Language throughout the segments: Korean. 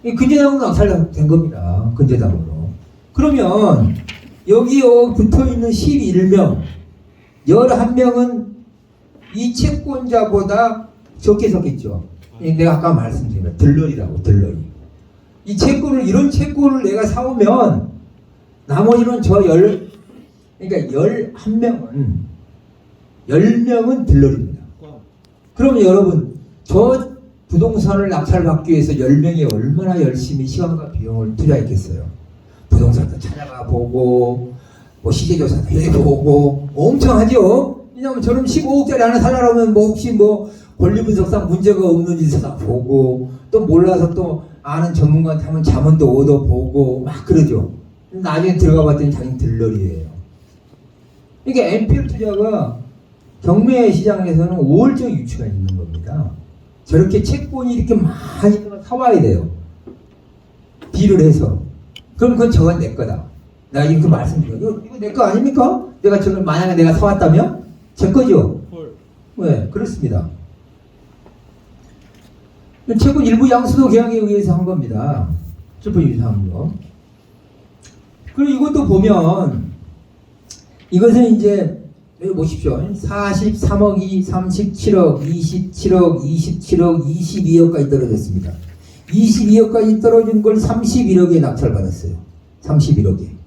이 근저당으로 낙찰된 겁니다. 근저당으로. 그러면 여기요 붙어있는 11명 11명은 이 채권자보다 적게 섰겠죠. 내가 아까 말씀드린 거 들러리라고 들러리. 이 채권을 이런 채권을 내가 사오면 나머지는 그러니까 10명은 들러리입니다. 그러면 여러분 저 부동산을 낙찰받기 위해서 10명이 얼마나 열심히 시간과 비용을 투자했겠어요. 부동산도 찾아가 보고 뭐 시세조사도 해보고 엄청 하죠. 왜냐하면 저는 15억짜리 하나 살려면 뭐 혹시 뭐 권리분석상 문제가 없는지 보고 또 몰라서 또 아는 전문가한테 하면 자문도 얻어보고 막 그러죠. 나중에 들어가 봤더니 자기는 들러리예요. 그러니까 NPL 투자가 경매 시장에서는 우월적 유치가 있는 겁니다. 저렇게 채권이 이렇게 많이 사와야 돼요. 딜을 해서. 그럼 그건 저건 내 거다. 내가 이렇게 말씀드려요. 이거 내 거 아닙니까? 내가 저걸 만약에 내가 사왔다면 제 거죠. 네, 그렇습니다. 채권 일부 양수도 계약에 의해서 한 겁니다. 슬픈 유사함으로. 그리고 이것도 보면 이것은 이제 여기 보십시오. 43억이 37억, 27억, 27억, 22억까지 떨어졌습니다. 22억까지 떨어진 걸 31억에 낙찰받았어요. 31억에.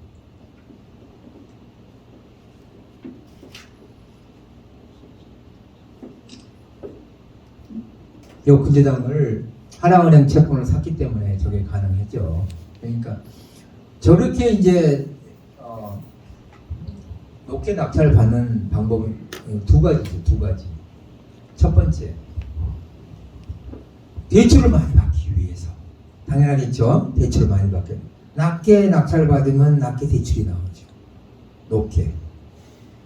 요 근저당을 하나은행 채권을 샀기 때문에 저게 가능했죠. 그러니까 저렇게 이제 높게 낙찰을 받는 방법은 두 가지. 첫 번째, 대출을 많이 받기 위해서. 당연하겠죠. 대출을 많이 받기. 낮게 낙찰을 받으면 낮게 대출이 나오죠. 높게.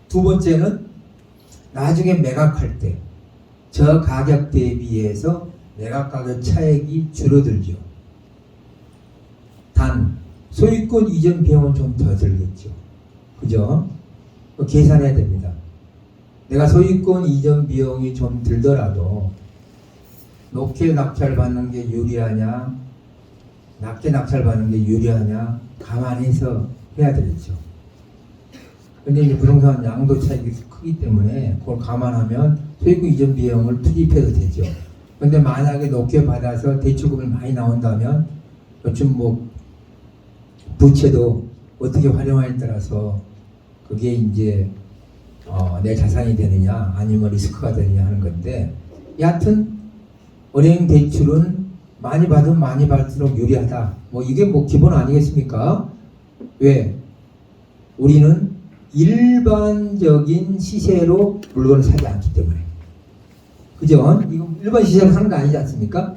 두 번째는 나중에 매각할 때 저 가격 대비해서 매각 가격 차액이 줄어들죠. 단 소유권 이전 비용은 좀 더 들겠죠. 그죠? 계산해야 됩니다. 내가 소유권 이전 비용이 좀 들더라도 높게 낙찰받는 게 유리하냐 낮게 낙찰받는 게 유리하냐 감안해서 해야 되겠죠. 근데 이제 부동산 양도 차익이 크기 때문에 그걸 감안하면 소유권 이전 비용을 투입해도 되죠. 근데 만약에 높게 받아서 대출금이 많이 나온다면 요즘 뭐 부채도 어떻게 활용하에 따라서 그게 이제 내 자산이 되느냐 아니면 리스크가 되느냐 하는 건데 여하튼 은행 대출은 많이 받으면 많이 받을수록 유리하다. 뭐 이게 뭐 기본 아니겠습니까? 왜? 우리는 일반적인 시세로 물건을 사지 않기 때문에. 그죠? 이거 일반 시세로 사는 거 아니지 않습니까?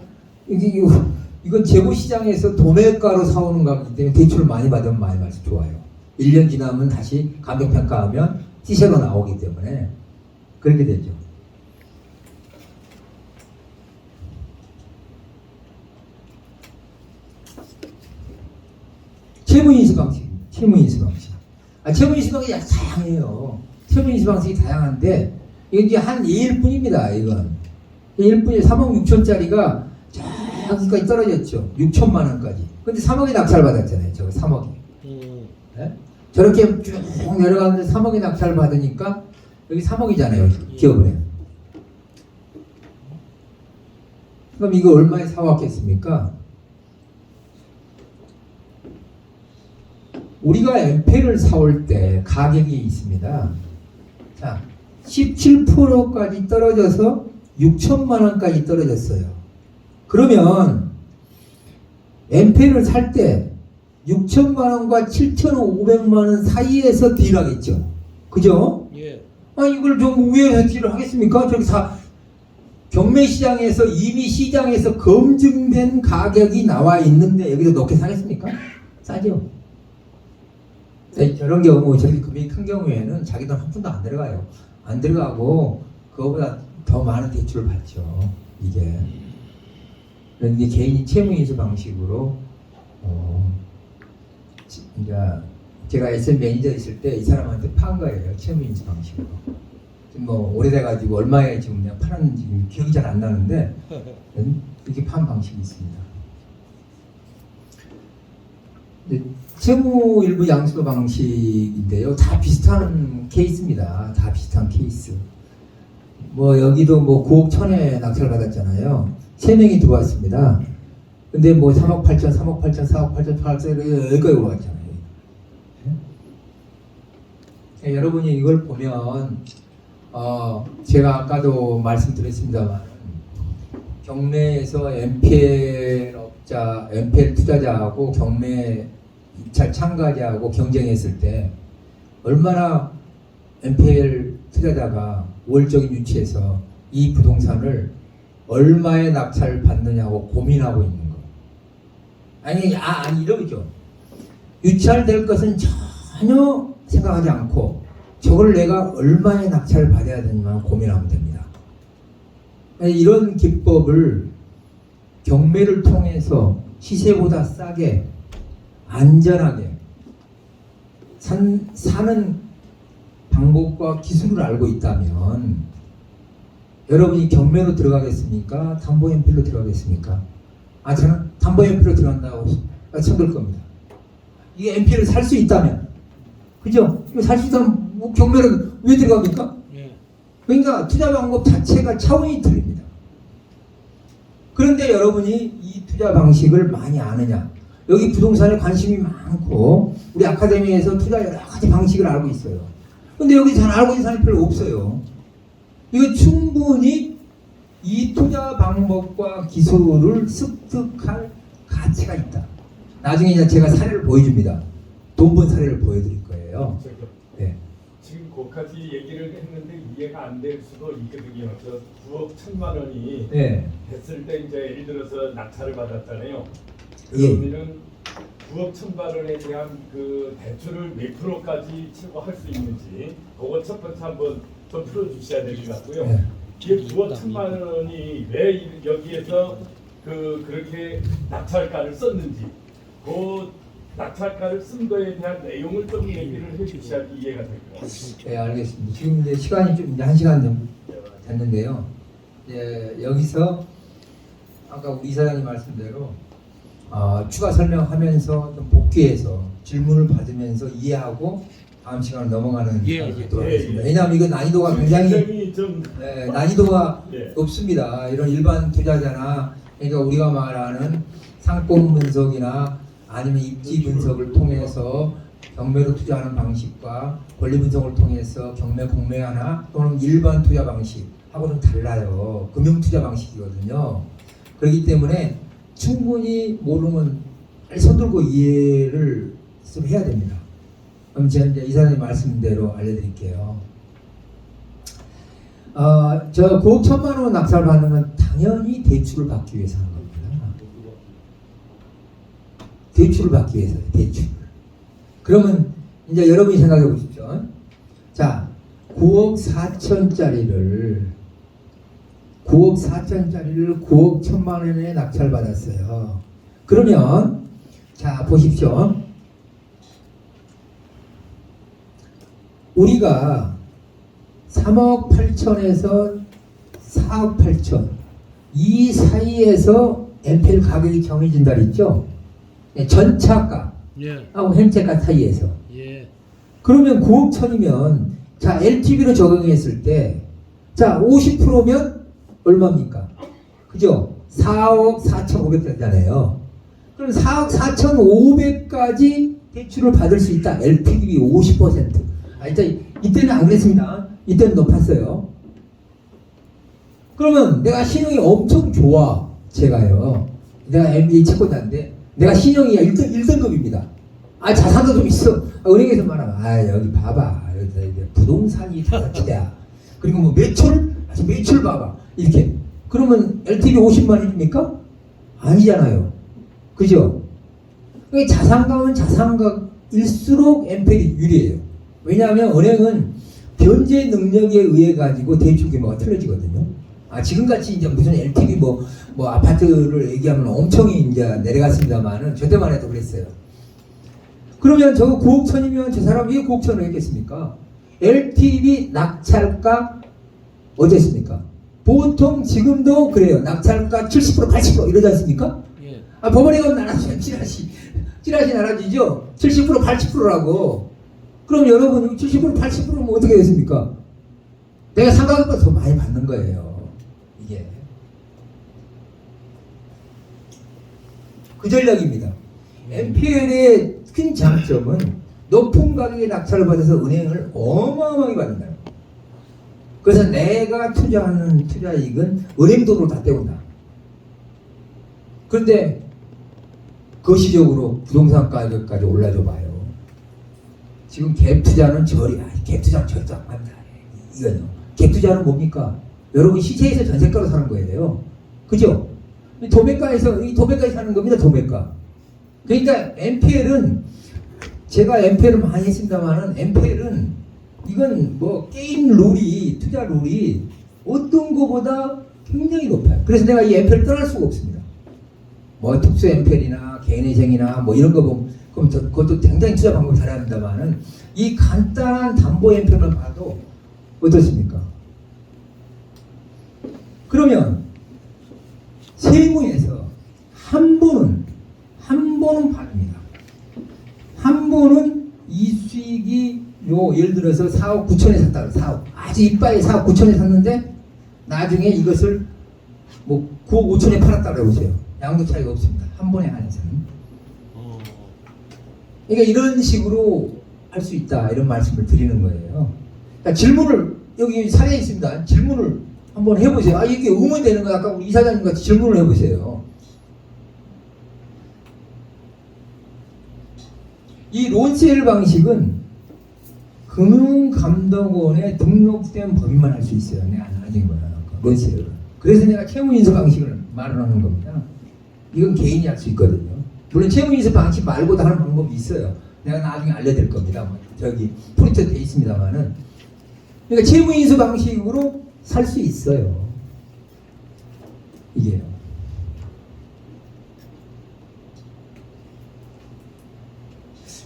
이건 재고시장에서 도매가로 사오는 거기 때문에 대출을 많이 받으면 많이 받을수록 좋아요. 1년 지나면 다시 가격평가하면 시세로 나오기 때문에 그렇게 되죠. 채무인수 방식. 채무인수 방식이 다양해요. 채무인수 방식이 다양한데 이게 이제 한 예일 뿐입니다. 이건 예일 뿐이 3억 6천짜리가 저기까지 떨어졌죠. 6천만 원까지. 근데 3억이 낙찰받았잖아요. 저거 3억이. 네? 저렇게 쭉 내려가는데 3억이 낙찰받으니까 여기 3억이잖아요. 기업은행. 그럼 이거 얼마에 사왔겠습니까? 우리가 엠페를 사올 때 가격이 있습니다. 자, 17%까지 떨어져서 6천만 원까지 떨어졌어요. 그러면 엠페를 살 때 6천만 원과 7,500만 원 사이에서 딜하겠죠. 그죠? 예. 이걸 좀 위에서 딜을 하겠습니까? 저기 경매 시장에서 이미 시장에서 검증된 가격이 나와 있는데 여기서 높게 사겠습니까? 싸죠. 저런 경우 저렇게 금액이 큰 경우에는 자기 돈 한 푼도 안 들어가요. 안 들어가고 그거보다 더 많은 대출을 받죠. 이게. 그런데 개인이 채무인수 방식으로 그러니까 제가 SM 매니저 있을 때 이 사람한테 판 거예요. 채무인수 방식으로. 지금 뭐 오래돼가지고 얼마에 지금 내가 팔았는지 기억이 잘 안 나는데 이렇게 판 방식이 있습니다. 채무 일부 양수 방식인데요. 다 비슷한 케이스입니다. 다 비슷한 케이스. 뭐 여기도 뭐 9억 1천에 낙찰 받았잖아요. 3명이 들어왔습니다. 근데 뭐 3억 8천, 3억 8천, 4억 8천, 8억 여기까지 올라갔잖아요. 네? 여러분이 이걸 보면 제가 아까도 말씀드렸습니다만 경매에서 NPL 업자, NPL 투자자하고 경매 입찰 참가자하고 경쟁했을 때 얼마나 NPL 투자자가 우월적인 위치에서 이 부동산을 얼마에 낙찰 받느냐고 고민하고 있는 거예요. 아니 이러죠. 유찰될 것은 전혀 생각하지 않고 저걸 내가 얼마에 낙찰을 받아야 되냐만 고민하면 됩니다. 이런 기법을 경매를 통해서 시세보다 싸게 안전하게 사는 방법과 기술을 알고 있다면 여러분이 경매로 들어가겠습니까? 담보연필로 들어가겠습니까? 저는 담보연필로 들어간다고 손들 겁니다. 이게 연필을 살 수 있다면, 그죠? 이거 살 수 있다면 뭐 경매로 왜 들어갑니까? 그러니까 투자 방법 자체가 차원이 틀립니다. 그런데 여러분이 이 투자 방식을 많이 아느냐? 여기 부동산에 관심이 많고 우리 아카데미에서 투자 여러 가지 방식을 알고 있어요. 근데 여기 잘 알고 있는 사람이 별로 없어요. 이거 충분히 이 투자 방법과 기술을 습득할 가치가 있다. 나중에 이제 제가 사례를 보여줍니다. 돈 번 사례를 보여드릴 거예요. 네. 지금 거기까지 얘기를 했는데 이해가 안 될 수도 있거든요. 저 9억 1천만 원이 네. 됐을 때 이제 예를 들어서 낙찰을 받았잖아요. 예. 그러면은 9억 1천만 원에 대한 그 대출을 몇 프로까지 청구할 수 있는지 그거 첫 번째 한번 좀 풀어주셔야 될 것 같고요. 네. 이게 9억 1천만 원이 왜 여기에서 그렇게 낙찰가를 썼는지 그 낙찰가를 쓴 거에 대한 내용을 좀 얘기를 해주셔야 이해가 될 것 같습니다. 네, 알겠습니다. 지금 이제 시간이 좀 이제 1시간 좀 됐는데요. 여기서 아까 우리 이사장님 말씀대로 추가 설명하면서 좀 복귀해서 질문을 받으면서 이해하고 다음 시간을 넘어가는 하도록 하겠습니다. 왜냐하면 이거 난이도가 굉장히 좀 난이도가 높습니다. 이런 일반 투자자나 그러니까 우리가 말하는 상권 분석이나 아니면 입지 분석을 통해서 경매로 투자하는 방식과 권리 분석을 통해서 경매 공매하나 또는 일반 투자 방식하고는 달라요. 금융 투자 방식이거든요. 그렇기 때문에 충분히 모르면 손들고 이해를 좀 해야 됩니다. 그럼 제가 이제 이사장님 말씀대로 알려드릴게요. 저 9억 1천만 원 낙찰 받는 건 당연히 대출을 받기 위해서 하는 겁니다. 대출을 받기 위해서요. 대출. 그러면 이제 여러분이 생각해 보십시오. 자, 9억 4천짜리를 9억 1천만 원에 낙찰 받았어요. 그러면 자 보십시오. 우리가 3억 8천에서 4억 8천 이 사이에서 NPL 가격이 정해진다 그랬죠? 전차가 하고 현재가 사이에서. 그러면 9억 천이면 자 LTV로 적용했을 때 자 50%면 얼마입니까? 그죠? 4억 4,500 되잖아요. 그럼 4억 4,500까지 대출을 받을 수 있다. LTV 50%. 이때는 안 그랬습니다. 이때는 높았어요. 그러면 내가 신용이 엄청 좋아. 제가요. 내가 MBA 채권자인데 내가 신용이 1등급입니다. 자산도 좀 있어. 은행에서 말하면 여기 봐봐. 여기 부동산이 다자치야. 그리고 뭐 매출 봐봐. 이렇게. 그러면 LTV 50만원입니까? 아니잖아요. 그죠? 자산가는 자산가일수록 NPL이 유리해요. 왜냐하면 은행은 변제 능력에 의해 가지고 대출 규모가 틀려지거든요. 지금같이 이제 무슨 LTV 뭐 아파트를 얘기하면 엄청 이제 내려갔습니다만은 저 때만 해도 그랬어요. 그러면 저거 9억 천이면 저 사람 왜 9억 천을 했겠습니까? LTV 낙찰가 어땠습니까? 보통 지금도 그래요. 낙찰가 70% 80% 이러지 않습니까? 법원에 가면 나라서 현실하시 찌라시 나라지죠? 70% 80%라고. 그럼 여러분 70% 80%면 어떻게 됐습니까? 내가 상가보다 더 많이 받는 거예요. 이게. 그 전략입니다. NPL의 큰 장점은 높은 가격에 낙찰을 받아서 은행을 어마어마하게 받는다. 그래서 내가 투자하는 투자이익은 은행 돈으로 다 떼온다. 그런데 거시적으로 부동산 가격까지 올라줘 봐요. 지금 갭 투자는 갭 투자는 절대 안 한다. 이거요. 갭 투자는 뭡니까? 여러분 시세에서 전세가로 사는 거예요. 그죠? 도매가에서 사는 겁니다. 도매가. 그러니까 NPL은 제가 NPL을 많이 했습니다만은 NPL은 이건 뭐 게임 룰이 투자 룰이 어떤 거보다 굉장히 높아요. 그래서 내가 이 NPL을 떠날 수가 없습니다. 뭐 특수 NPL이나 개인회생이나 뭐 이런 거 보면 그럼 그것도 굉장히 투자 방법을 잘해야 합니다만은 이 간단한 담보 NPL만 봐도 어떻습니까? 그러면 세무에서 한 번은 받습니다. 한 번은 이 수익이 예를 들어서 4억 9천에 샀다. 4억 아주 이빠이 4억 9천에 샀는데 나중에 이것을 뭐 9억 5천에 팔았다고 해보세요. 양도 차이가 없습니다. 한 번에 한해서는. 그러니까 이런 식으로 할 수 있다 이런 말씀을 드리는 거예요. 그러니까 질문을 여기 사례에 있습니다. 질문을 한번 해보세요. 아 이게 의문이 되는 거 아까 우리 이사장님 같이 질문을 해보세요. 이 론세일 방식은 금융감독원에 등록된 법인만 할 수 있어요. 내가 나중에 론세일은. 그래서 내가 채무인수 방식을 말하는 겁니다. 이건 개인이 할 수 있거든요. 물론 채무인수 방식 말고도 하는 방법이 있어요. 내가 나중에 알려드릴 겁니다. 뭐 저기 프린트 돼 있습니다만은. 그러니까 채무인수 방식으로 살 수 있어요. 이게요.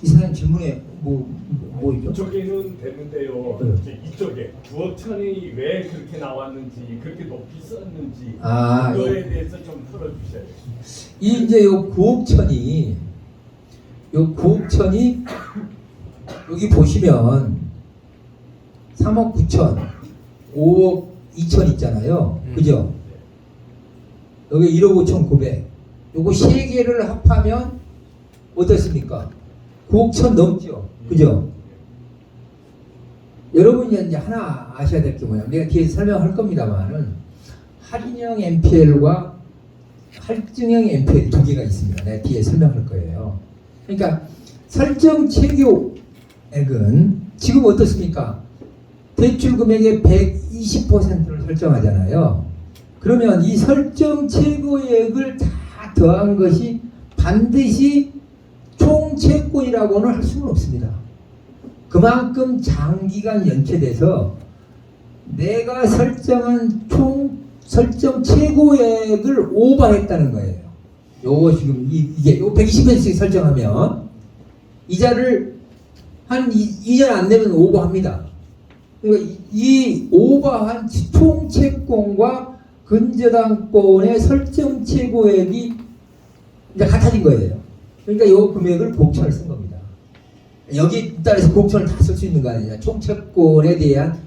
이 사람 질문에 뭐죠? 이쪽에는 됐는데요. 네. 이쪽에 9억 천이 왜 그렇게 나왔는지, 그렇게 높이 썼는지 아, 그거에 대해서 좀 풀어주셔야 돼요. 이 이제 요 9억 천이 여기 보시면 3억 9천, 5억 2천 있잖아요. 그죠? 여기 1억 5천 9백. 요거 세 개를 합하면 어떻습니까? 9억 천 넘죠. 그죠? 여러분이 이제 하나 아셔야 될 게 뭐냐면 내가 뒤에서 설명할 겁니다만은 할인형 NPL과 할증형 NPL 두 개가 있습니다. 내가 뒤에 설명할 거예요. 그러니까 설정 최고액은 지금 어떻습니까? 대출 금액의 120%를 설정하잖아요. 그러면 이 설정 최고액을 다 더한 것이 반드시 총채권이라고는 할 수는 없습니다. 그만큼 장기간 연체돼서 내가 설정한 설정 최고액을 오버했다는 거예요. 요거 지금 이게 요 120%씩 설정하면 이자를 한 2년 안 내면 오버합니다. 그러니까 이 오버한 총채권과 근저당권의 설정 최고액이 이제 같아진 거예요. 그러니까 요 금액을 곡천을 쓴 겁니다. 여기 따라서 곡천을 다 쓸 수 있는 거 아니냐. 총채권에 대한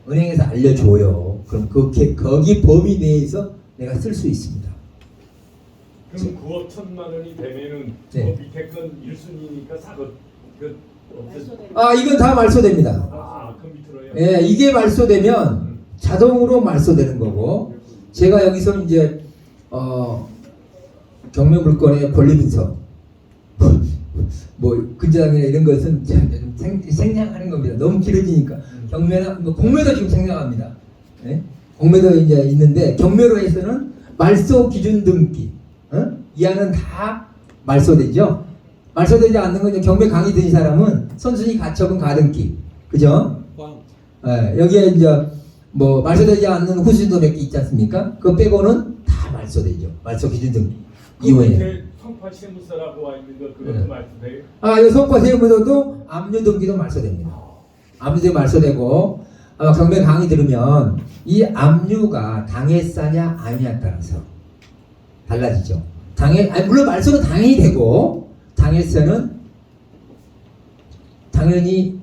은행에서 알려줘요. 그럼 거기 범위 내에서 내가 쓸 수 있습니다. 그럼 9억 천만 원이 되면은 네. 밑에 건 1순위니까 사고 이건 다 말소됩니다. 그 밑으로요? 예, 이게 말소되면 자동으로 말소되는 거고 제가 여기서 이제 경매물건의 권리분석 뭐 근저당이나 이런 것은 좀 생략하는 겁니다. 너무 길어지니까 경매나 뭐 공매도 지금 생략합니다. 예? 공매도 이제 있는데 경매로에서는 말소 기준 등기 이하는 다 말소되죠. 말소되지 않는 건 이제 경매 강의 드신 사람은 선순위 가처분 가등기 그죠? 예, 여기에 이제 뭐 말소되지 않는 후순위도 몇 개 있지 않습니까? 그거 빼고는 다 말소되죠. 말소 기준 등기 이후에. 성파 세무서라고 와 있는 거 그것도 네. 말소돼요? 이 성과 세무서도 압류 등기도 말소됩니다. 압류도 말소되고 경매 강의 들으면 이 압류가 당했사냐 아니냐에 따라서 달라지죠. 물론 말소는 당연히 되고 당에서는 당연히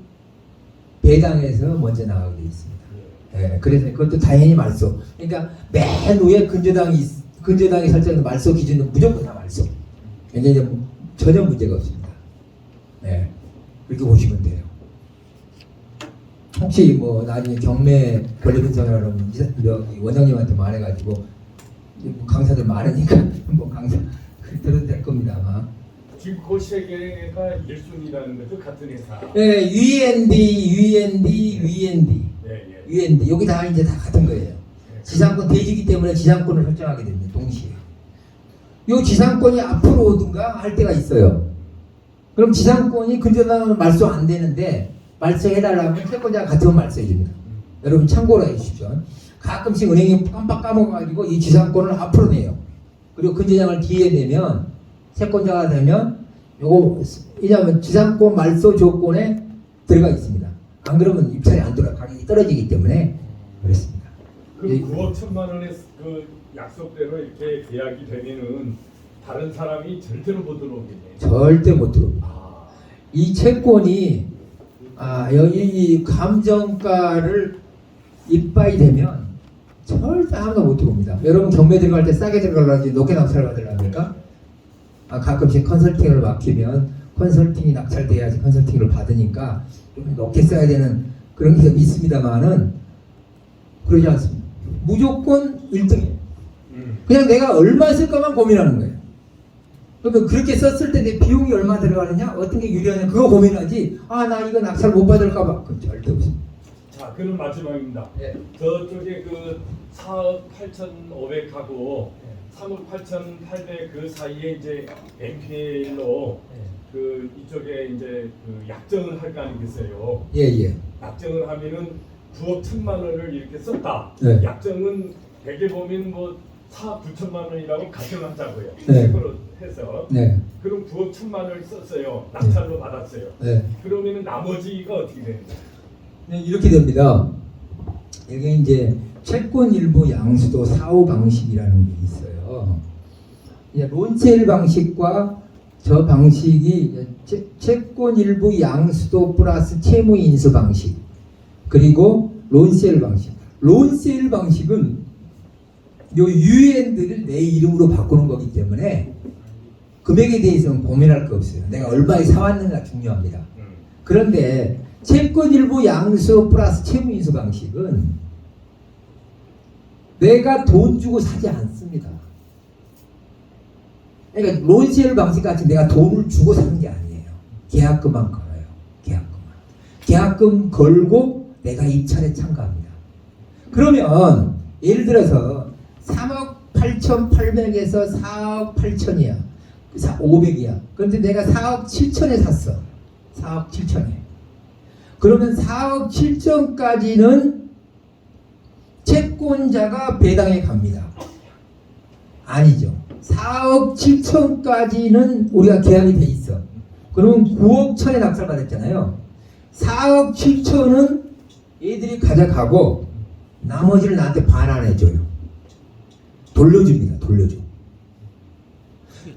배당에서 먼저 나가게 돼 있습니다. 예, 그래서 그것도 당연히 말소. 그러니까 맨 위에 근저당이 설정된 말소 기준은 무조건 다 말소. 이제 전혀 문제가 없습니다. 예, 그렇게 보시면 돼요. 혹시 뭐 나중에 경매 권리 분석을 하려면 여기 원장님한테 말해가지고 뭐 강사들 많으니까 뭐 강사 들어도 될 겁니다 아마. 지금 그 세 개가 1순위라는 거죠, 같은 회사. 예, UND. 예. UND 여기 다 이제 다 같은 거예요. 지상권 대지기 때문에 지상권을 설정하게 됩니다. 동시에. 요 지상권이 앞으로 오든가 할 때가 있어요. 그럼 지상권이 근저당은 말소 안 되는데 말소해달라면 채권자가 같으면 말소해줍니다. 여러분 참고로 해주십시오. 가끔씩 은행이 깜빡 까먹어가지고 이 지상권을 앞으로 내요. 그리고 근저당을 뒤에 내면 채권자가 되면 요거 왜냐하면 지상권 말소 조건에 들어가 있습니다. 안 그러면 입찰이 안 돌아 가격이 떨어지기 때문에 그렇습니다. 그 9억 1천만 원의 그 약속대로 이렇게 계약이 되면은 다른 사람이 절대로 못 들어오겠네요. 절대 못 들어옵니다. 아, 이 채권이 여기 이 감정가를 이빠이 되면 절대 아무도 못 들어옵니다. 여러분 경매 들어갈 때 싸게 들어가려지 높게 낙찰 받으려니까 가끔씩 컨설팅을 맡기면 컨설팅이 낙찰돼야지 컨설팅을 받으니까 좀 높게 써야 되는 그런 게 좀 있습니다만은 그러지 않습니다. 무조건 1등이에요. 그냥 내가 얼마 쓸까만 고민하는 거예요. 그러면 그렇게 썼을 때 내 비용이 얼마 들어가느냐, 어떤 게 유리하냐 그거 고민하지. 나 이거 낙찰 못 받을까봐 그건 절대 없습니다. 자, 그럼 마지막입니다. 네. 저쪽에 그 4억 8,500하고 3억 8,800 그 사이에 이제 NPL로 그 이쪽에 이제 그 약정을 할 거 아니겠어요? 예. 약정을 하면은 9억 1천만 원을 이렇게 썼다. 네. 약정은 대개 보면 뭐 4억 9천만 원이라고 가정하자고요. 네. 책으로 해서. 네. 그럼 9억 1천만 원을 썼어요. 낙찰로 받았어요. 네. 그러면은 나머지가 어떻게 되는 거예요? 네, 이렇게 됩니다. 이게 이제 채권 일부 양수도 사후 방식이라는 게 있어요. 이제 론세일 방식과 저 방식이 채권 일부 양수도 플러스 채무 인수 방식 그리고 론세일 방식. 론세일 방식은 요 유엔들을 내 이름으로 바꾸는 거기 때문에 금액에 대해서는 고민할 거 없어요. 내가 얼마에 사왔는가 중요합니다. 그런데 채권 일부 양수 플러스 채무 인수 방식은 내가 돈 주고 사지 않습니다. 그러니까 론세일 방식 같이 내가 돈을 주고 사는 게 아니에요. 계약금만 걸어요. 계약금 걸고 내가 입찰에 참가합니다. 그러면 예를 들어서 3억 8,800에서 4억 8천이야. 500이야. 그런데 내가 4억 7천에 샀어. 4억 7천에. 그러면 4억 7천까지는 채권자가 배당에 갑니다. 아니죠. 4억 7천까지는 우리가 계약이 돼 있어. 그러면 9억 천에 낙찰 받았잖아요. 4억 7천은 얘들이 가져가고 나머지를 나한테 반환해줘요. 돌려줍니다. 돌려줘.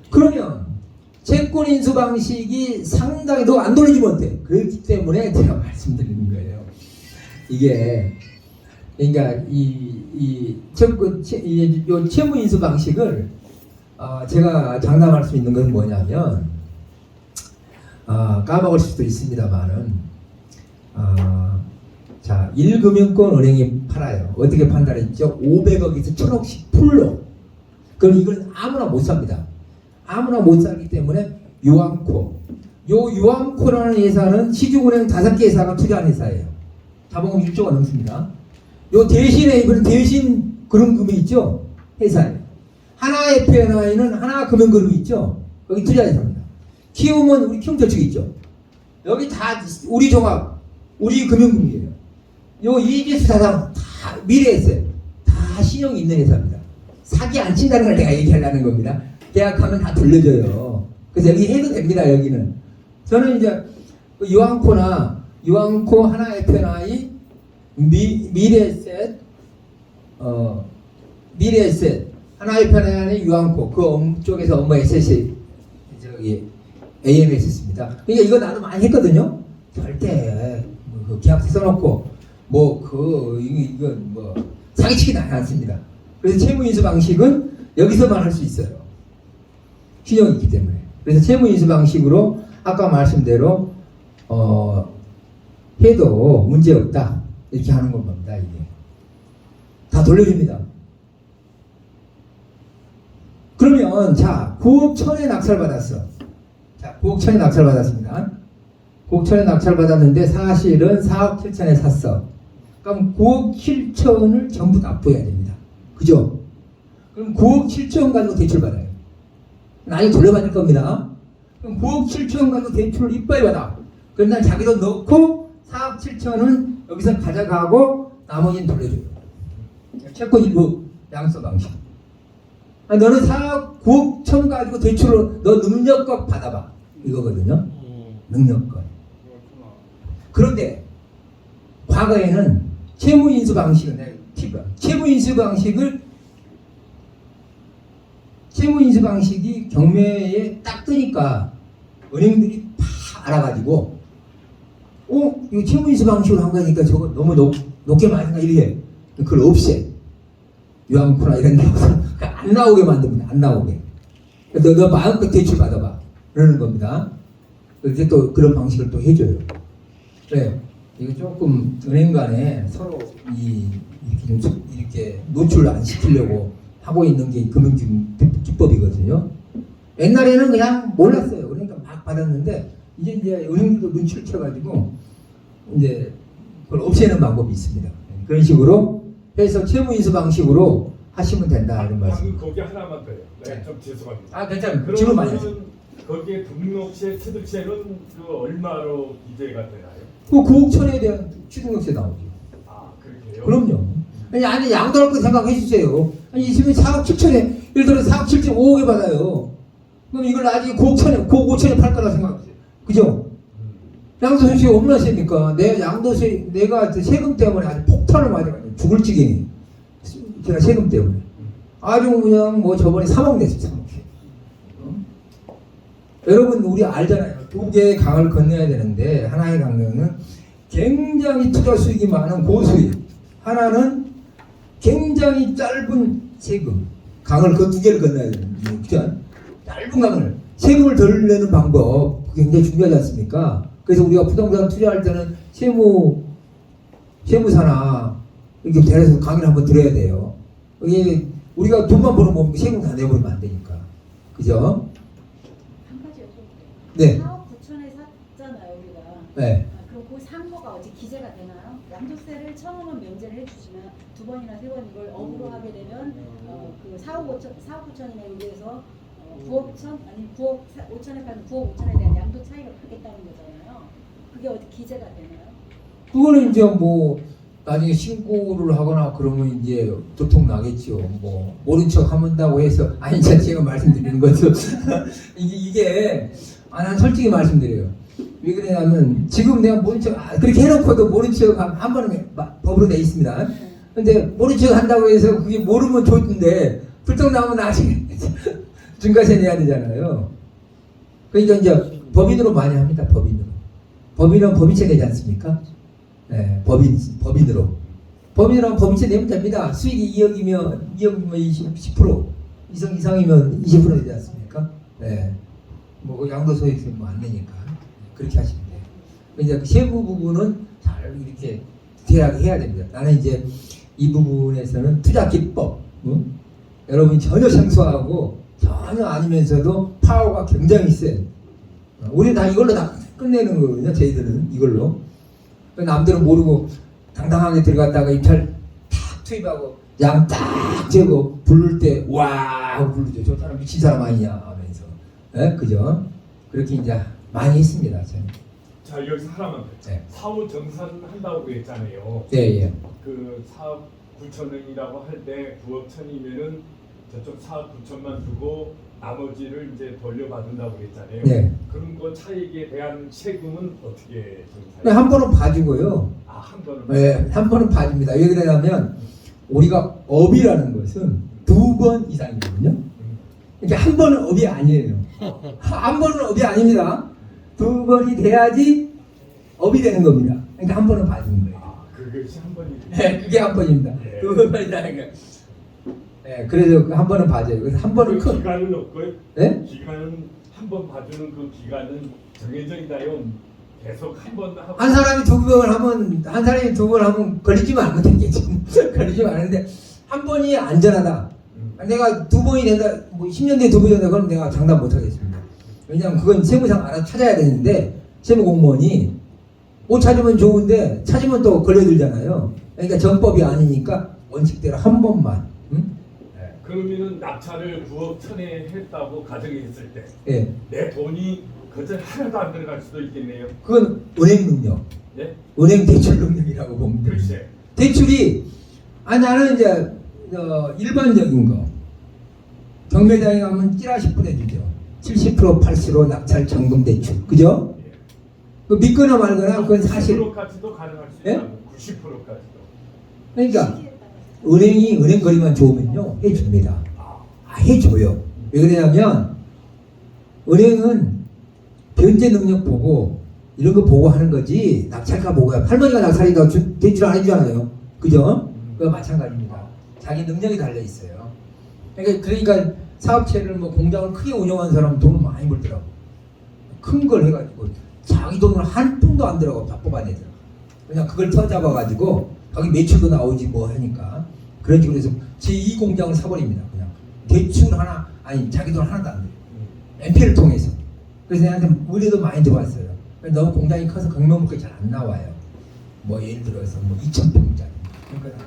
그러면 채권 인수 방식이 상당히 너 안 돌려주면 어때? 그렇기 때문에 제가 말씀드리는 거예요. 이게 그러니까 이 채무 인수 방식을 제가 장담할 수 있는 건 뭐냐면 까먹을 수도 있습니다만은 자 1금융권 은행이 팔아요. 어떻게 판단했죠? 500억에서 1000억씩 풀로. 그럼 이건 아무나 못 삽니다. 아무나 못 사기 때문에 유앙코. 요 유앙코라는 회사는 시중은행 5개 회사가 투자한 회사예요. 자본금 1조가 넘습니다. 요 대신에 이번 대신 금융금이 있죠? 회사에. 하나 FNI는 하나 금융그룹이 있죠? 여기 투자회사입니다. 키움은 우리 키움저축이 있죠? 여기 다 우리 종합, 우리 금융금이에요. 요 이지수 사상 다 미래에셋, 다 신용이 있는 회사입니다. 사기 안 친다는 걸 내가 얘기하려는 겁니다. 계약하면 다 돌려줘요. 그래서 여기 해도 됩니다, 여기는. 저는 이제 유앙코 하나 FNI, 미래에셋, 하나 FNI 유앙코, 그 쪽에서 업무 에셋이 AMS였습니다. 그러니까 이거 나도 많이 했거든요. 절대 그 계약서 써놓고 이거 뭐 사기치기 나지 않습니다. 그래서 채무인수 방식은 여기서만 할 수 있어요. 신용이 있기 때문에. 그래서 채무인수 방식으로 아까 말씀대로 해도 문제 없다 이렇게 하는 겁니다. 이게 다 돌려줍니다. 그러면 자 9억 1천에 낙찰받았어. 자 9억 1천에 낙찰받았습니다. 9억 1천에 낙찰받았는데 사실은 4억 7천에 샀어. 그럼 9억 7천을 전부 납부해야 됩니다. 그죠? 그럼 9억 7천 가지고 대출받아요. 나중에 돌려받을 겁니다. 그럼 9억 7천 가지고 대출을 이빨 받아. 그럼 난 자기 돈 넣고 4억 7천은 여기서 가져가고 나머지는 돌려줘요. 채권 일부 양서 방식. 너는 9억 1천 가지고 대출을 너 능력껏 받아봐. 이거거든요. 능력껏. 그런데 과거에는 채무인수 방식은 채무인수 방식이 경매에 딱 뜨니까 은행들이 다 알아가지고 이거 채무인수 방식으로 한 거니까 저거 너무 높게 많이가 이래. 그걸 없애. 유황코나 이런 데서 안 나오게 만듭니다. 안 나오게. 너 마음껏 대출 받아봐. 그러는 겁니다. 이렇게 또 그런 방식을 또 해줘요. 그래. 이거 조금 은행 간에 서로 이렇게 노출 안 시키려고 하고 있는 게 금융기법이거든요. 옛날에는 그냥 몰랐어요. 그러니까 막 받았는데 이제 은행도 눈치를 채가지고 이제 그걸 없애는 방법이 있습니다. 그런 식으로 해서 채무인수 방식으로 하시면 된다 이런 말씀. 거기 하나만 더요. 네, 좀 죄송합니다. 괜찮아요. 질문 많이 하세요. 거기에 등록세, 취득세는 그 얼마로 기재가 되나요? 그 9억 1천에 대한 취등록세 나오죠. 아, 그렇게요? 그럼요. 아니 양도할 거 생각해 주세요. 아니 있으면 4억 7천에 예를 들어 4억 7천 5억에 받아요. 그럼 이걸 나중에 9억 5천에 팔 거라 생각하세요. 그죠? 양도세 얼마나 세니까 양도세 내가 세금 때문에 아주 폭탄을 맞아가지고 죽을 지경이 제가 세금 때문에 아주 그냥 뭐 저번에 3억 냈어요. 3억. 여러분 우리 알잖아요. 두 개의 강을 건너야 되는데 하나의 강은 굉장히 투자 수익이 많은 고수익, 하나는 굉장히 짧은 세금. 강을 그 두 개를 건너야 되는 그죠? 짧은 강을 세금을 덜 내는 방법 굉장히 중요하지 않습니까? 그래서 우리가 부동산 투자할 때는 세무사나 이렇게 데려서 강의를 한번 들어야 돼요. 이게 우리가 돈만 벌어먹으면 세금 다 내버리면 안 되니까. 그죠? 네. 4억 9천에 샀잖아요, 우리가. 네. 그럼 그 산 거가 어디 기재가 되나요? 양도세를 1,000원은 면제를 해주시면 두 번이나 세 번 이걸 업으로 하게 되면 그 4억 9천이나 여기에서 9억 1천 아니 9억 5천에 팔면 9억 5천에 대한 양도 차이가 크겠다는 거잖아요. 그게 어디 기재가 되나요? 그거는 이제 뭐 나중에 신고를 하거나 그러면 이제 도통 나겠죠. 뭐 모른 척 한다고 해서 아니 제가 말씀드리는 거죠. 이게 난 솔직히 말씀드려요. 왜 그러냐면 지금 내가 모른 척 그렇게 해놓고도 모른 척 한 번은 법으로 돼 있습니다. 근데 모른 척 한다고 해서 그게 모르면 좋던데 불똥 나오면 나중에 중과세 내야 되잖아요. 그러니까 이제 법인으로 많이 합니다. 법인은 법인세 내지 않습니까? 네, 법인으로 하면 법인세 내면 됩니다. 수익이 2억이면 10% 이상이면 20% 되지 않습니까? 네. 뭐 양도소득세 뭐 안 내니까 그렇게 하시면 돼요. 이제 그 세부 부분은 잘 이렇게 디테일하게 해야 됩니다. 나는 이제 이 부분에서는 투자 기법, 여러분이 전혀 생소하고 전혀 아니면서도 파워가 굉장히 센. 우리 다 이걸로 다 끝내는 거거든요. 저희들은 이걸로. 남들은 모르고 당당하게 들어갔다가 입찰 탁 투입하고 양 딱 재고 부를 때 와 하고 부르죠. 저 사람 미친 사람 아니냐 하면서. 네? 그죠? 그렇게 이제 많이 했습니다. 저는. 자, 여기서 하나만 더. 네. 사후 정산 한다고 했잖아요. 네, 예. 그 4억 9천 원이라고 할 때 9억 천이면은 저쪽 4억 9천만 주고 나머지를 이제 돌려받는다고 했잖아요. 네. 그런 거 차익에 대한 세금은 어떻게 정산? 네, 한 번은 봐주고요. 한 번은. 네, 한 번은 봐줍니다. 왜 그러냐면 우리가 업이라는 것은 2번 이상이거든요. 이게 한 번은 업이 아니에요. 한 번은 업이 아닙니다. 두 번이 돼야지 업이 되는 겁니다. 그러니까 한 번은 봐주는 거예요. 아, 그것이 한 번이. 네, 그게 한 번입니다. 예. 두 번이라는 거. 네, 그래서 한 번은 봐줘요. 그래서 한 번은 그 큰. 기간은 없고요. 네? 기간은 한 번 봐주는 그 기간은 정해져 있나요? 계속 한 번 하고. 한 사람이 두 번 하면 한 사람이 두 번 하면 걸리지만 않으면 되겠죠. 걸리지만 않은데 한 번이 안전하다. 내가 두 번이 된다, 뭐 10년 뒤에 두 번이 된다, 그럼 내가 장담 못 하겠습니다. 왜냐하면 그건 세무상 알아 찾아야 되는데, 세무 공무원이 못 찾으면 좋은데, 찾으면 또 걸려들잖아요. 그러니까 정법이 아니니까 원칙대로 한 번만. 응? 네. 그러면은 낙찰을 9억 천에 했다고 가정했을 때, 예. 내 돈이 그저 하나도 안 들어갈 수도 있겠네요. 그건 은행 능력, 예? 은행 대출 능력이라고 보면 돼요. 글쎄. 대출이, 나는 이제, 일반적인 거. 경매장에 가면 찌라시 뿌려주죠. 70% 80% 낙찰 정금 대출. 그죠? 예. 그 믿거나 말거나 그건 사실. 90%까지도 가능할 수 예? 있다고. 90%까지도. 그러니까 은행이 은행 거리만 좋으면요 해줍니다. 해줘요. 왜 그러냐면 은행은 변제 능력 보고 이런 거 보고 하는 거지 낙찰가 보고요. 할머니가 낙찰이다 대출 안 해주잖아요. 그죠? 그거 마찬가지입니다. 자기 능력이 달려 있어요. 그러니까 사업체를 뭐 공장을 크게 운영하는 사람은 돈을 많이 벌더라고. 큰 걸 해가지고 자기 돈을 한 푼도 안 들어가고 다 뽑아내더라고. 그냥 그걸 터잡아가지고 거기 매출도 나오지 뭐 하니까 그런 식으로 해서 제2 공장을 사버립니다. 그냥 대출 하나 아니 자기 돈 하나도 안 돼요. MP를 통해서. 그래서 내한테 의뢰도 많이 들어왔어요. 너무 공장이 커서 경매물건이 잘 안 나와요. 뭐 예를 들어서 뭐 2,000평짜리. 그러니까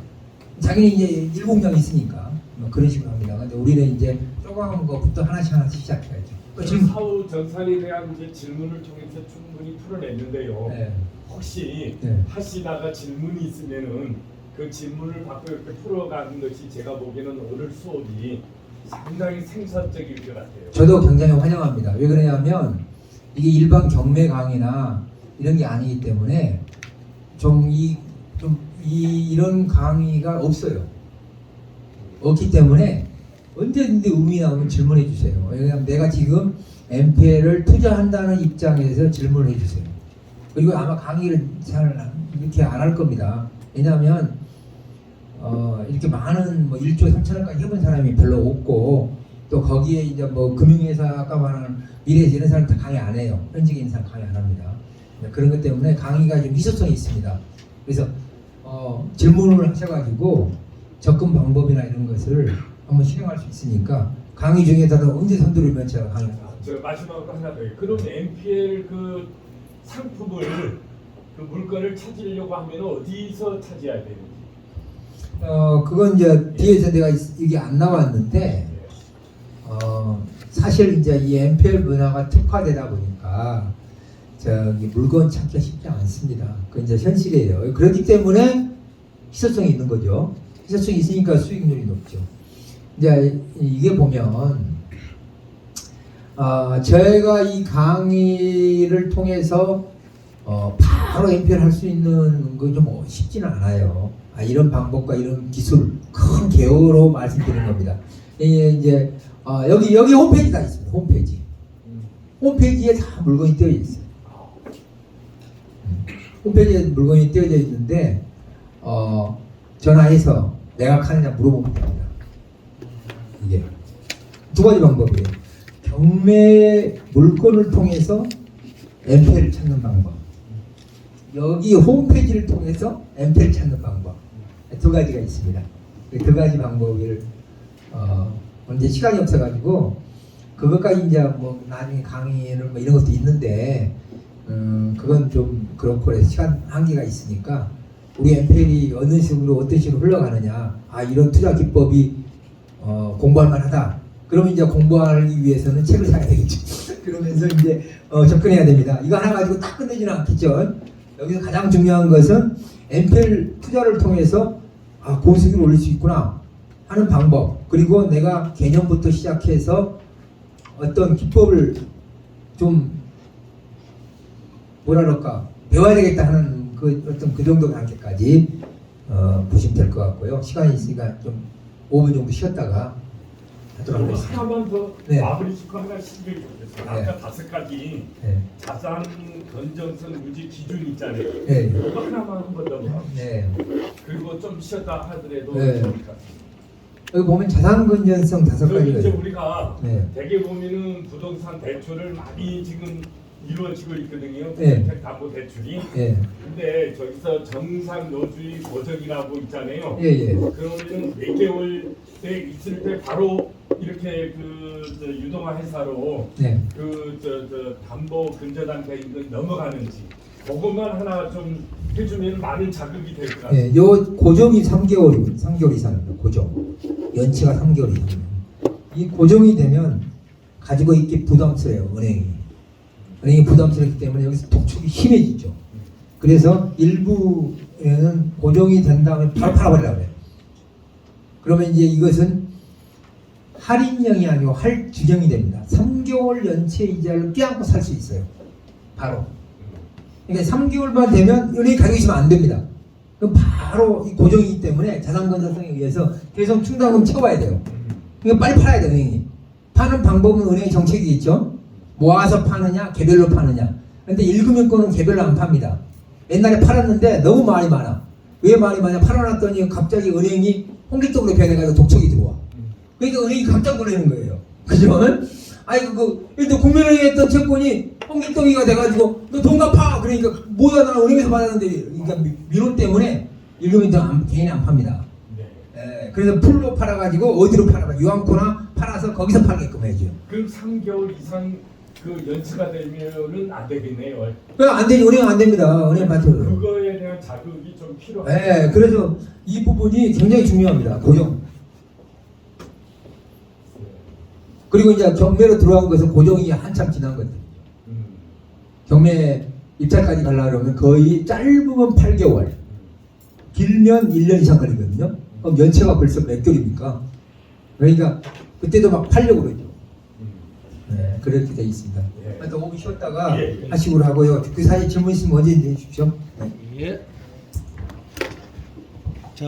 자기는 이제 1공장이 있으니까 뭐 그런 식으로 합니다. 근데 우리는 이제 조그만 거부터 하나씩 시작해야죠. 지금 사후 전산에 대한 이제 질문을 통해서 충분히 풀어냈는데요. 네. 혹시 네. 하시다가 질문이 있으면은 그 질문을 받고 이렇게 풀어가는 것이 제가 보기에는 오늘 수업이 상당히 생산적일 것 같아요. 저도 굉장히 환영합니다. 왜 그러냐면 이게 일반 경매 강의나 이런 게 아니기 때문에 이런 강의가 없어요. 없기 때문에 언제든지 의미 나오면 질문해 주세요. 왜냐하면 내가 지금 MPL을 투자한다는 입장에서 질문을 해주세요. 그리고 아마 강의를 잘 이렇게 안 할 겁니다. 왜냐하면 이렇게 많은 뭐 1조 3천원까지 해본 사람이 별로 없고 또 거기에 이제 뭐 금융회사 아까 말하는 미래에서 이런 사람 다 강의 안 해요. 현직에 있는 사람 강의 안 합니다. 그런 것 때문에 강의가 좀 희소성이 있습니다. 그래서 질문을 하셔가지고 접근 방법이나 이런 것을 한번 실행할 수 있으니까 강의 중에서도 언제 선두르면 제가 강의합니다. 저 마지막으로 하나 더. 그럼 MPL 그 상품을 그 물건을 찾으려고 하면 어디서 찾아야 되는지? 그건 이제 뒤에서 내가 이게 안 나왔는데 사실 이제 이 MPL 문화가 특화되다 보니까 저기 물건 찾기가 쉽지 않습니다. 그건 이제 현실이에요. 그렇기 때문에 희소성이 있는 거죠. 희소성이 있으니까 수익률이 높죠. 이제 이게 보면 저희가 이 강의를 통해서 바로 MPL 할 수 있는 거 좀 쉽지는 않아요. 이런 방법과 이런 기술 큰 개요로 말씀드리는 겁니다. 이제 여기 홈페이지가 있습니다. 홈페이지에 다 물건이 띄어져 있어요. 홈페이지에 물건이 띄어져 있는데 전화해서 내가 하느냐 물어보면 됩니다. 이게 두 가지 방법이에요. 경매 물건을 통해서 MPL을 찾는 방법. 여기 홈페이지를 통해서 MPL을 찾는 방법. 두 가지가 있습니다. 두 가지 방법을 이제 시간이 없어가지고 그것까지 이제 뭐 나중에 강의를 뭐 이런 것도 있는데 그건 좀 그렇고 그래서 시간 한계가 있으니까 우리 MPL이 어느 식으로 어떤 식으로 흘러가느냐 이런 투자 기법이 공부할 만하다. 그러면 이제 공부하기 위해서는 책을 사야 되겠죠. 그러면서 이제 접근해야 됩니다. 이거 하나 가지고 딱 끝내지는 않겠죠. 여기서 가장 중요한 것은 MPL 투자를 통해서 고수익을 올릴 수 있구나 하는 방법, 그리고 내가 개념부터 시작해서 어떤 기법을 좀 뭐라 그럴까 배워야 되겠다 하는 어떤 그 정도 단계까지 보시면 될 것 같고요. 시간이 있으니까 좀 5분 정도 쉬었다가 하도록 하겠습니다. 하나만 더 네. 마무리 짓고 하나 시키기 좋겠어요. 아까 5가지 네. 자산 건전성 유지 기준 있잖아요. 네. 그거 하나만 한 번 더. 네. 그리고 좀 쉬었다 하더라도 네. 좋을 것 같아요. 여기 보면 자산 건전성 5가지가 이제 있어요. 우리가 네. 대개 보면은 부동산 대출을 많이 지금 이루어지고 있거든요. 네. 주택담보대출이. 예. 근데 저기서 정상 노주의 보정이라고 있잖아요. 예, 예. 그러면은 4개월 때 있을 때 바로 이렇게 저 유동화 회사로 네. 저 담보 근저당돼 있는 넘어가는지 그것만 하나 좀 해주면 많은 자극이 될 것 같아요. 예, 요 고정이 3개월 이상입니다. 고정. 연체가 3개월 이상입니다. 이 고정이 되면 가지고 있기 부담스러워요, 은행이. 은행이 부담스럽기 때문에 여기서 독촉이 심해지죠. 그래서 일부에는 고정이 된 다음에 바로 팔아버리라고 해요. 그러면 이제 이것은 할인형이 아니고 할주형이 됩니다. 3개월 연체 이자를 껴안고 살 수 있어요. 바로. 그러니까 3개월만 되면 은행이 가지고 있으면 안 됩니다. 그럼 바로 이 고정이기 때문에 자산 건전성에 의해서 계속 충당금 채워야 돼요. 그러니까 빨리 팔아야 돼요, 은행이. 파는 방법은 은행의 정책이 있죠. 모아서 파느냐, 개별로 파느냐. 근데 읽으면 거는 개별로 안 팝니다. 옛날에 팔았는데 너무 말이 많아. 왜 말이 많아? 팔아놨더니 갑자기 은행이 홍길동으로 변해가지고 독촉이 들어와. 그러니까 은행이 깜짝 놀라는 거예요. 그죠? 아이고, 일단 국민은행에 있던 채권이 홍길동이가 돼가지고 너 돈 갚아! 그러니까 뭐야, 나 은행에서 받았는데. 그러니까 민원 때문에 읽으면 개인이 안 팝니다. 네. 그래서 풀로 팔아가지고 어디로 팔아가? 유한코나 팔아서 거기서 팔게끔 해야죠. 그럼 3개월 이상 그 연체가 되면은 안 되겠네요. 그럼 안 되지. 은행 안 됩니다. 은행 받죠. 그거에 대한 자극이 좀 필요해요. 네, 그래서 이 부분이 굉장히 중요합니다. 고정. 그리고 이제 경매로 들어간 것은 고정이 한참 지난 것들. 경매 입찰까지 가려면 거의 짧으면 8개월, 길면 1년 이상 걸리거든요. 그럼 연체가 벌써 몇 개월입니까? 그러니까 그때도 막 팔려고 그러죠. 네, 그렇게 돼 있습니다. 예. 또 5분 쉬었다가 예. 하시고 하고요. 그 사이에 질문 있으면 언제든지 해주십시오. 네. 예.